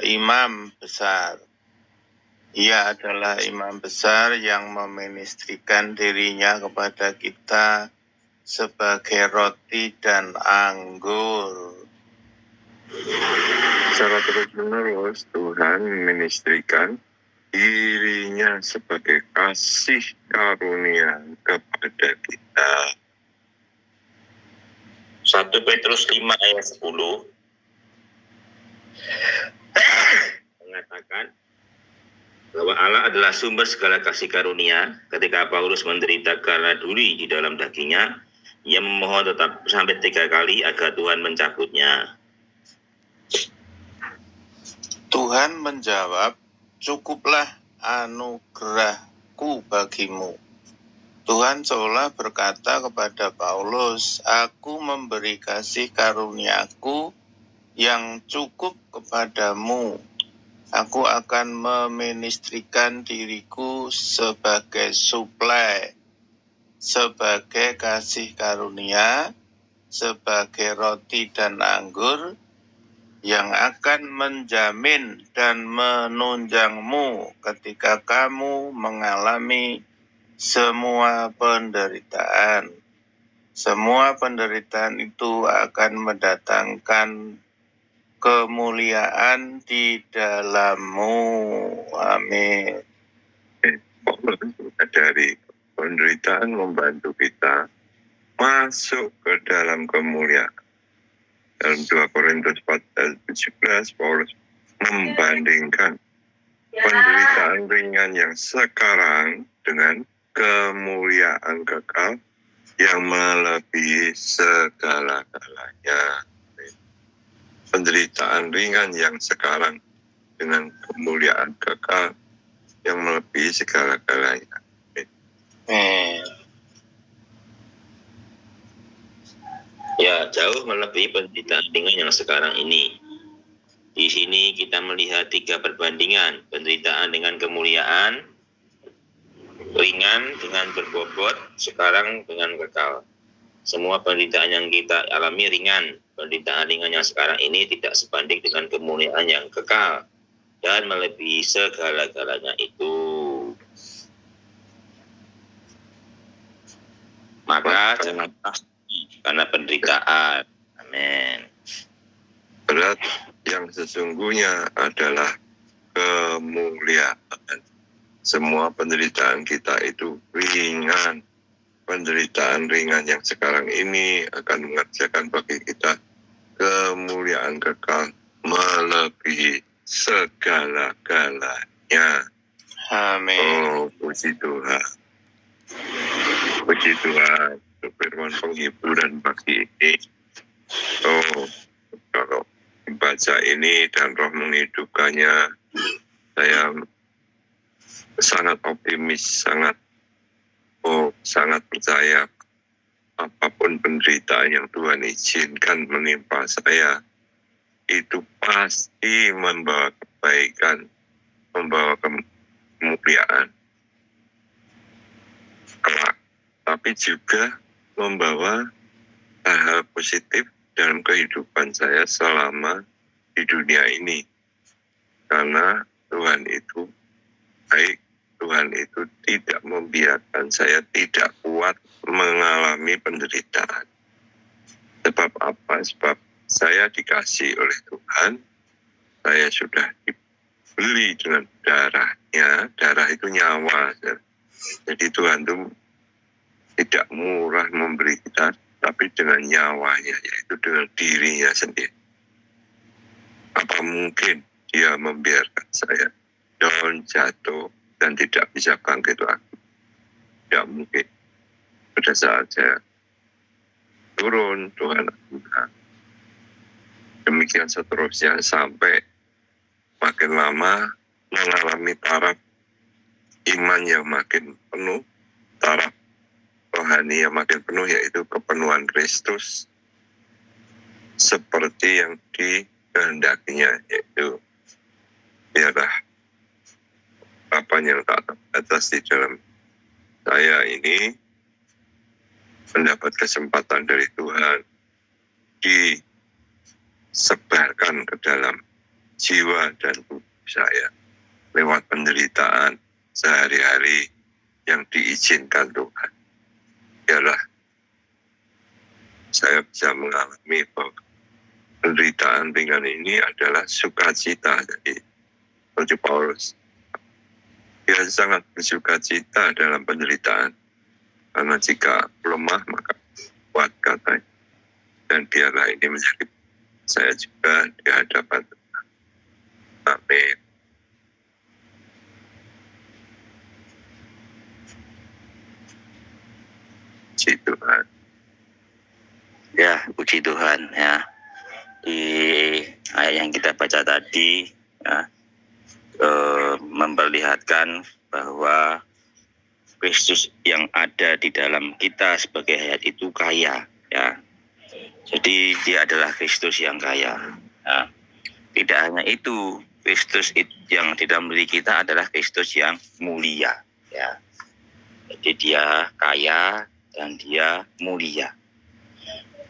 imam besar. Ia adalah imam besar yang meministrikan dirinya kepada kita sebagai roti dan anggur. Secara terus-menerus Tuhan meministrikan dirinya sebagai kasih karunia kepada kita. 1 Petrus 5 ayat 10 mengatakan bahwa Allah adalah sumber segala kasih karunia. Ketika Paulus menderita karena duri di dalam dagingnya, ia memohon tetap sampai 3 kali agar Tuhan mencabutnya. Tuhan menjawab, "Cukuplah anugerahku bagimu." Tuhan seolah berkata kepada Paulus, "Aku memberi kasih karuniaku yang cukup kepadamu. Aku akan meministrikan diriku sebagai suplai, sebagai kasih karunia, sebagai roti dan anggur yang akan menjamin dan menunjangmu ketika kamu mengalami semua penderitaan. Semua penderitaan itu akan mendatangkan kemuliaan di dalammu." Amin. Paulus dari penderitaan membantu kita masuk ke dalam kemuliaan. Dalam 2 Korintus 4:17, Paulus membandingkan penderitaan ringan yang sekarang dengan kemuliaan kekal yang melebihi segala-galanya. Penderitaan ringan yang sekarang dengan kemuliaan kekal yang melebihi segala-galanya. Ya, jauh melebihi penderitaan ringan yang sekarang ini. Di sini kita melihat 3 perbandingan, penderitaan dengan kemuliaan, ringan dengan berbobot, sekarang dengan kekal. Semua penderitaan yang kita alami ringan. Penderitaan ringan yang sekarang ini tidak sebanding dengan kemuliaan yang kekal dan melebihi segala-galanya itu. Maka jangan takut karena penderitaan. Amin. Berat yang sesungguhnya adalah kemuliaan. Semua penderitaan kita itu ringan. Penderitaan ringan yang sekarang ini akan mengerjakan bagi kita kemuliaan kekal melebihi segala-galanya. Amin. Oh, puji Tuhan. Puji Tuhan. Itu firman penghiburan pagi ini. Oh, kalau membaca ini dan Roh menghidupkannya, saya sangat optimis, sangat percaya apapun penderitaan yang Tuhan izinkan menimpa saya, itu pasti membawa kebaikan, membawa kemuliaan kelak, tapi juga membawa hal-hal positif dalam kehidupan saya selama di dunia ini. Karena Tuhan itu baik, Tuhan itu tidak membiarkan saya tidak kuat mengalami penderitaan. Sebab apa? Sebab saya dikasih oleh Tuhan, saya sudah dibeli dengan darahnya. Darah itu nyawa. Jadi Tuhan itu tidak murah memberi kita, tapi dengan nyawanya, yaitu dengan dirinya sendiri. Apa mungkin Dia membiarkan saya down, jatuh, dan tidak bisa bangkit lagi? Tidak mungkin. Pada saat saya turun, Tuhan angkat. Demikian seterusnya sampai makin lama mengalami taraf iman yang makin penuh, taraf rohani yang makin penuh, yaitu kepenuhan Kristus seperti yang dikehendakinya, yaitu biarlah apa yang tak terbatas di dalam saya ini mendapat kesempatan dari Tuhan disebarkan ke dalam jiwa dan tubuh saya lewat penderitaan sehari-hari yang diizinkan Tuhan. Biarlah saya bisa mengalami bahwa penderitaan ringan ini adalah sukacita. Jadi seperti Paulus, dia sangat bersukacita dalam penderitaan. Karena jika lemah maka kuat katanya. Dan biarlah ini menjadi saya juga di hadapan Tuhan. Amin. Puji Tuhan. Ya, puji Tuhan ya. Di ayat yang kita baca tadi ya, memperlihatkan bahwa Kristus yang ada di dalam kita sebagai hayat itu kaya ya. Jadi dia adalah Kristus yang kaya ya. Tidak hanya itu, Kristus yang di dalam diri kita adalah Kristus yang mulia ya. Jadi dia kaya dan dia mulia.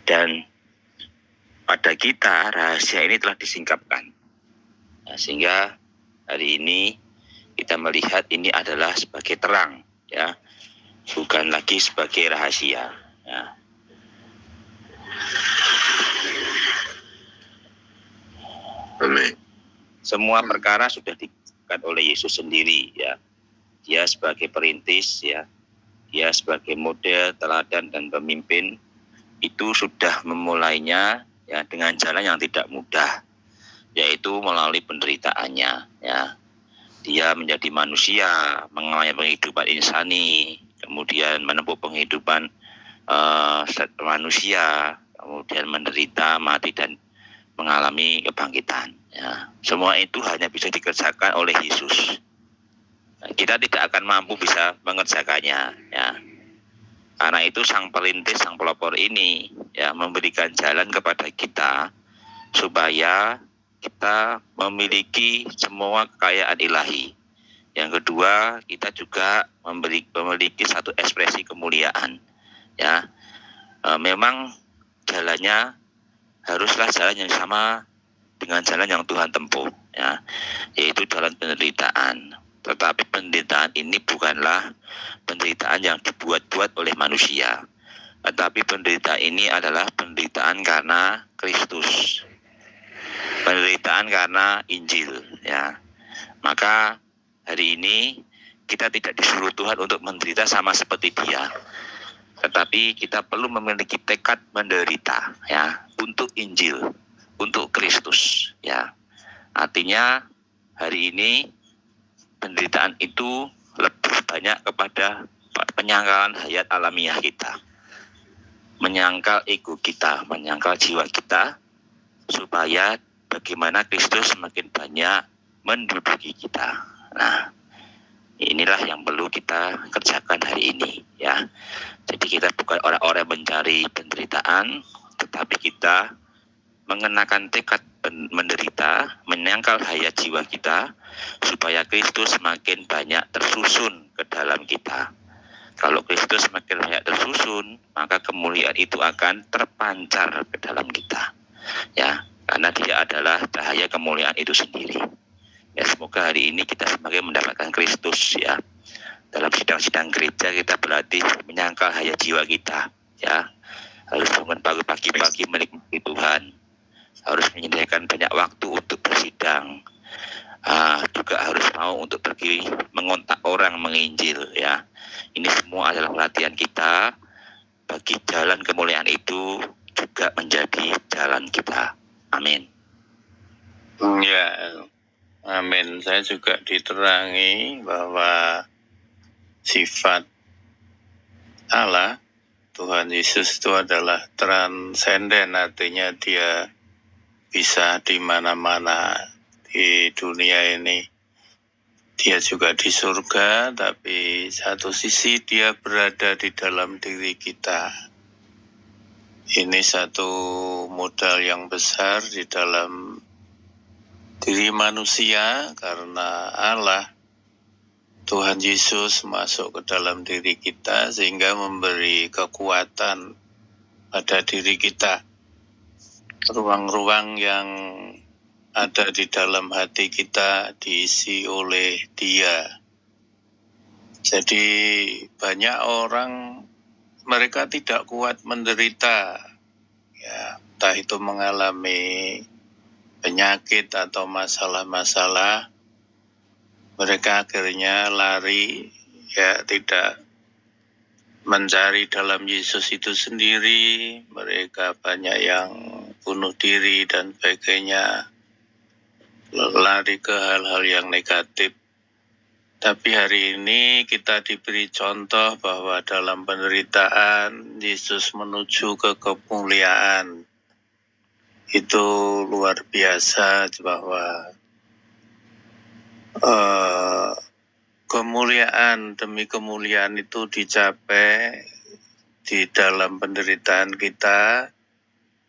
Dan pada kita rahasia ini telah disingkapkan. Nah, sehingga hari ini kita melihat ini adalah sebagai terang ya, bukan lagi sebagai rahasia ya. Amin. Semua perkara sudah dikerjakan oleh Yesus sendiri ya. Dia sebagai perintis ya, dia sebagai model, teladan dan pemimpin itu sudah memulainya ya dengan jalan yang tidak mudah, yaitu melalui penderitaannya ya. Dia menjadi manusia, mengalami penghidupan insani, kemudian menempuh penghidupan manusia, kemudian menderita, mati dan mengalami kebangkitan ya. Semua itu hanya bisa dikerjakan oleh Yesus. Kita tidak akan mampu bisa mengerjakannya ya. Karena itu sang perintis, sang pelopor ini ya memberikan jalan kepada kita supaya kita memiliki semua kekayaan ilahi. Yang kedua, kita juga memiliki satu ekspresi kemuliaan ya. Memang jalannya haruslah jalan yang sama dengan jalan yang Tuhan tempuh ya, yaitu jalan penderitaan. Tetapi penderitaan ini bukanlah penderitaan yang dibuat-buat oleh manusia, tetapi penderitaan ini adalah penderitaan karena Kristus, penderitaan karena Injil ya. Maka hari ini kita tidak disuruh Tuhan untuk menderita sama seperti Dia, tetapi kita perlu memiliki tekad menderita ya, untuk Injil, untuk Kristus ya. Artinya hari ini penderitaan itu lebih banyak kepada penyangkalan hayat alamiah kita, menyangkal ego kita, menyangkal jiwa kita, supaya bagaimana Kristus semakin banyak menduduki kita. Nah, inilah yang perlu kita kerjakan hari ini ya. Jadi kita bukan orang-orang mencari penderitaan, tetapi kita mengenakan tekad menderita, menyangkal hayat jiwa kita, supaya Kristus semakin banyak tersusun ke dalam kita. Kalau Kristus semakin banyak tersusun, maka kemuliaan itu akan terpancar ke dalam kita ya, karena Dia adalah cahaya kemuliaan itu sendiri ya. Semoga hari ini kita semakin mendapatkan Kristus ya. Dalam sidang-sidang gereja kita berlatih menyangkal hayat jiwa kita ya. Harus bangun pagi-pagi menikmati Tuhan, harus menyediakan banyak waktu untuk bersidang, juga harus mau untuk pergi mengontak orang, menginjil ya. Ini semua adalah latihan kita bagi jalan kemuliaan itu juga menjadi jalan kita. Amin. Ya, amin. Saya juga diterangi bahwa sifat Allah, Tuhan Yesus itu adalah transenden, artinya Dia bisa di mana-mana di dunia ini. Dia juga di surga, tapi satu sisi Dia berada di dalam diri kita. Ini satu modal yang besar di dalam diri manusia, karena Allah, Tuhan Yesus masuk ke dalam diri kita sehingga memberi kekuatan pada diri kita. Ruang-ruang yang ada di dalam hati kita diisi oleh Dia. Jadi banyak orang mereka tidak kuat menderita, ya, entah itu mengalami penyakit atau masalah-masalah, mereka akhirnya lari, ya, tidak mencari dalam Yesus itu sendiri. Mereka banyak yang bunuh diri dan sebagainya, lari ke hal-hal yang negatif. Tapi hari ini kita diberi contoh bahwa dalam penderitaan Yesus menuju ke kemuliaan. Itu luar biasa bahwa kemuliaan demi kemuliaan itu dicapai di dalam penderitaan kita,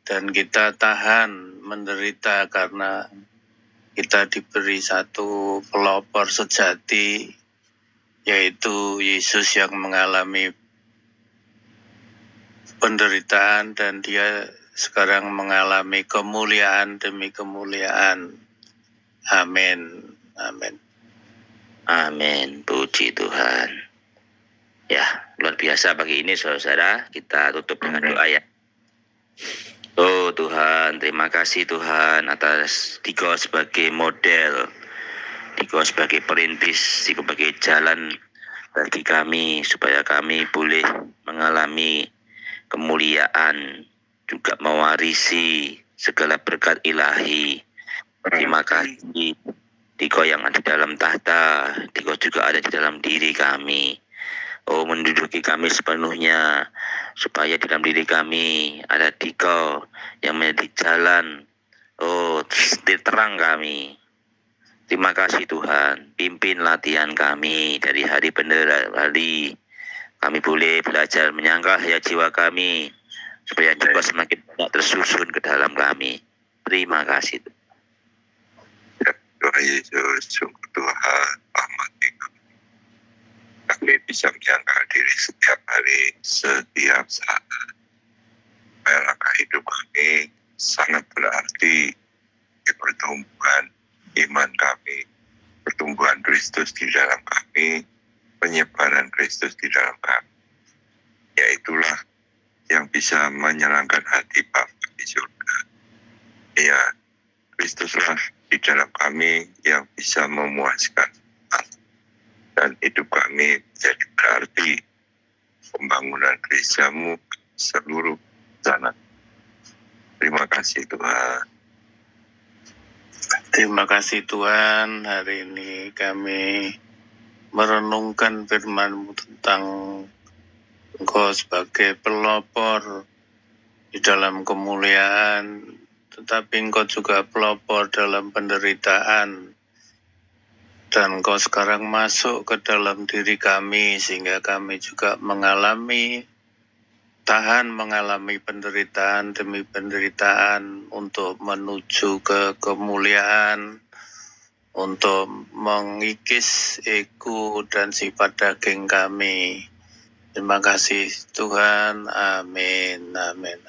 dan kita tahan menderita karena kita diberi satu pelopor sejati, yaitu Yesus yang mengalami penderitaan dan Dia sekarang mengalami kemuliaan demi kemuliaan. Amin. Amin. Amin. Puji Tuhan. Ya, luar biasa pagi ini saudara. Kita tutup dengan doa ya. Oh Tuhan, terima kasih Tuhan atas Diko sebagai model, Diko sebagai perintis, Diko sebagai jalan bagi kami supaya kami boleh mengalami kemuliaan, juga mewarisi segala berkat ilahi. Terima kasih Diko yang ada di dalam tahta, Diko juga ada di dalam diri kami. Oh, menduduki kami sepenuhnya, supaya di dalam diri kami ada Diko yang menjadi jalan, oh, terang kami. Terima kasih Tuhan, pimpin latihan kami dari hari hari. Kami boleh belajar menyangkal hati jiwa kami, supaya Diko semakin banyak tersusun ke dalam kami. Terima kasih. Tuhan Yesus, sungguh Tuhan, rahmati kami bisa menyangkal diri setiap hari, setiap saat. Langkah hidup kami sangat berarti di pertumbuhan iman kami, pertumbuhan Kristus di dalam kami, penyebaran Kristus di dalam kami. Yaitulah yang bisa menyenangkan hati Bapa di surga. Ya, Kristuslah di dalam kami yang bisa memuaskan Allah. Dan hidup kami menjadi berarti pembangunan gereja-Mu seluruh sana. Terima kasih Tuhan. Terima kasih Tuhan, hari ini kami merenungkan firman-Mu tentang Engkau sebagai pelopor di dalam kemuliaan, tetapi Engkau juga pelopor dalam penderitaan. Dan Engkau sekarang masuk ke dalam diri kami, sehingga kami juga mengalami penderitaan demi penderitaan untuk menuju ke kemuliaan, untuk mengikis ego dan sifat daging kami. Terima kasih Tuhan. Amin. Amin.